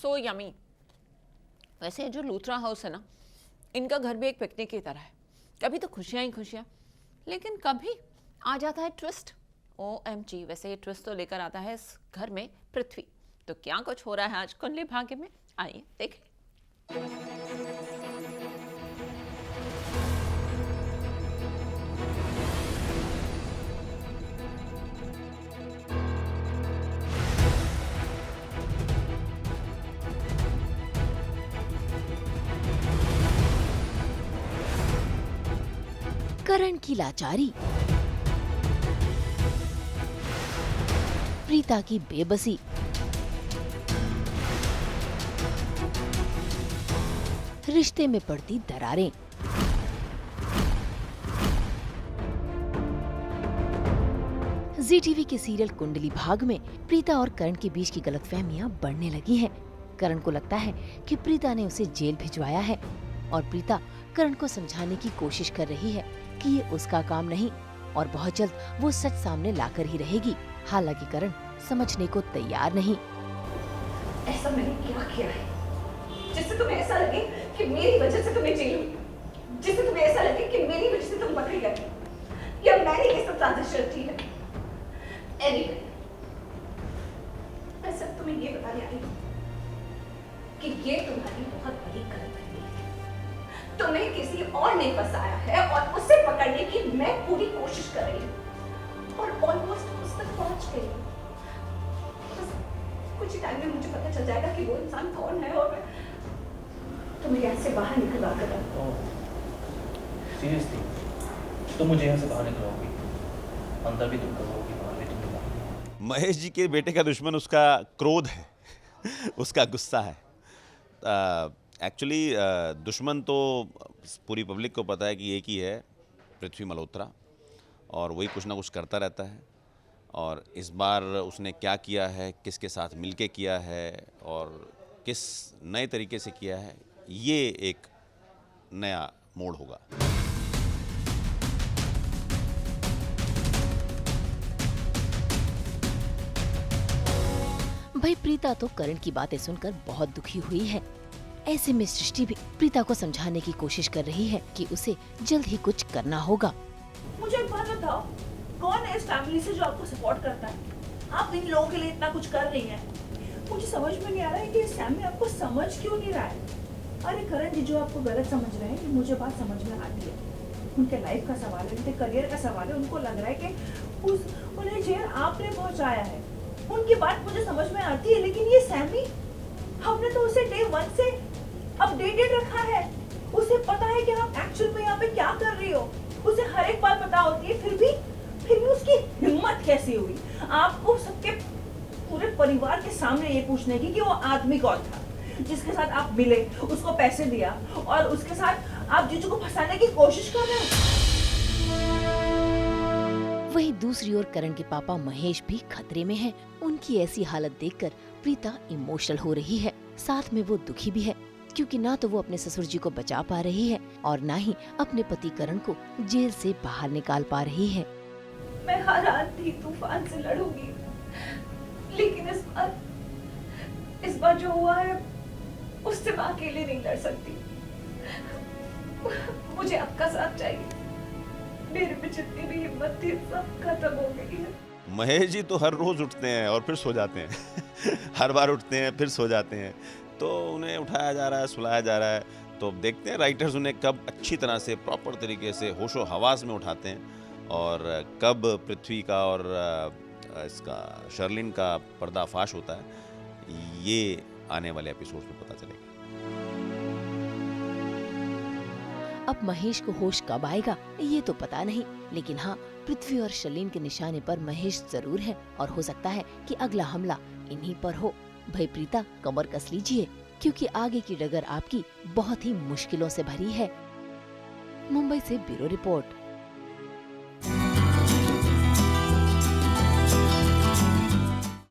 So yummy. वैसे जो Luthra house है ना, इनका घर भी एक पिकनिक की तरह है। कभी तो खुशियां ही खुशियां, लेकिन कभी आ जाता है ट्विस्ट। OMG। वैसे ये ट्विस्ट तो लेकर आता है इस घर में पृथ्वी। तो क्या कुछ हो रहा है आज कुंडली भाग्य में, आइए देखें। करण की लाचारी, प्रीता की बेबसी, रिश्ते में पड़ती दरारें, ZTV के सीरियल कुंडली भाग में प्रीता और करण के बीच की गलतफहमियां बढ़ने लगी हैं। करण को लगता है कि प्रीता ने उसे जेल भिजवाया है और प्रीता करण को समझाने की कोशिश कर रही है कि ये उसका काम नहीं और बहुत जल्द वो सच सामने लाकर ही रहेगी। हालांकि करण समझने को तैयार नहीं। ऐसा मैंने क्या किया है जिससे तुम्हें ऐसा लगे कि मेरी वजह से तुम्हें जेल हुई, जिससे तुम्हें ऐसा लगे कि मेरी वजह से तुम पकड़ी गए, या मैंने ये सब ट्रांजेक्शन की है? Anyway, मैं सिर्फ तुम्हें ये बताने आई हूँ कि ये तुम्हारी बहुत बड़ी गलती है। तुम्हें किसी और ने फंसाया है और उसे पकड़ने की मैं पूरी कोशिश कर रही हूँ और ऑलमोस्ट उस तक पहुंच गई हूँ। बस कुछ ही टाइम में मुझे पता चल जाएगा कि वो इंसान कौन है और मैं तुम्हें यहाँ से बाहर निकलवा कर रखूँ। सीरियसली तुम मुझे यहाँ से बाहर निकलवाओगी? अंदर भी तुम करोगी, बाहर भी तुम निकलोगी। महेश जी के बेटे का दुश्मन उसका क्रोध है उसका गुस्सा है। एक्चुअली दुश्मन तो पूरी पब्लिक को पता है कि एक ही है, पृथ्वी मल्होत्रा, और वही कुछ ना कुछ करता रहता है। और इस बार उसने क्या किया है, किसके साथ मिलके किया है और किस नए तरीके से किया है, ये एक नया मोड़ होगा। भाई प्रीता तो करण की बातें सुनकर बहुत दुखी हुई है। ऐसे में सृष्टि भी प्रीता को समझाने की कोशिश कर रही है कि उसे जल्द ही कुछ करना होगा। मुझे एक बात बताओ, कौन है इस फैमिली से जो आपको सपोर्ट करता है? आप इन लोगों के लिए इतना कुछ कर रही हैं। मुझे समझ में नहीं आ रहा है कि सैमी आपको समझ क्यों नहीं रहा है। अरे करण जी जो आपको गलत समझ रहे हैं, मुझे बात समझ में आती है। उनके लाइफ का सवाल है, उनके करियर का सवाल है। उनको लग रहा है कि उन्हें जेल आपने पहुंचाया है। उनकी बात मुझे समझ में आती है, लेकिन ये सैमी, हमने तो उसे डे 1 से अपडेटेड रखा है। उसे पता है कि आप एक्चुअल में यहाँ पे क्या कर रही हो। उसे हर एक बात पता होती है, फिर भी उसकी हिम्मत कैसी हुई आपको सबके पूरे परिवार के सामने ये पूछने की कि वो आदमी कौन था जिसके साथ आप मिले, उसको पैसे दिया और उसके साथ आप जीजू को फंसाने की कोशिश कर रहे हो। वहीं दूसरी ओर करण के पापा महेश भी खतरे में हैं। उनकी ऐसी हालत देखकर प्रीता इमोशनल हो रही है, साथ में वो दुखी भी है क्योंकि ना तो वो अपने ससुर जी को बचा पा रही है और ना ही अपने पति करण को जेल से बाहर निकाल पा रही है। मैं हर आंधी तूफान से लड़ूंगी, लेकिन इस बार जो हुआ है उससे मैं अकेले नहीं लड़ सकती। मुझे आपका साथ चाहिए। मेरे में जितनी भी हिम्मत थी सब खत्म हो गई है। महेश जी तो हर रोज उठते हैं और फिर सो जाते हैं हर बार उठते हैं फिर सो जाते हैं, तो उन्हें उठाया जा रहा है, सुलाया जा रहा है। तो देखते हैं राइटर्स उन्हें कब अच्छी तरह से प्रॉपर तरीके से होशो हवास में उठाते हैं और कब पृथ्वी का और इसका शर्लिन का पर्दाफाश होता है, ये आने वाले एपिसोड में पता चलेगा। अब महेश को होश कब आएगा ये तो पता नहीं, लेकिन हाँ पृथ्वी और शर्लिन के निशाने पर महेश जरूर है और हो सकता है कि अगला हमला इन्हीं पर हो। भाई प्रीता कमर कस लीजिए क्योंकि आगे की डगर आपकी बहुत ही मुश्किलों से भरी है। मुंबई से ब्यूरो रिपोर्ट।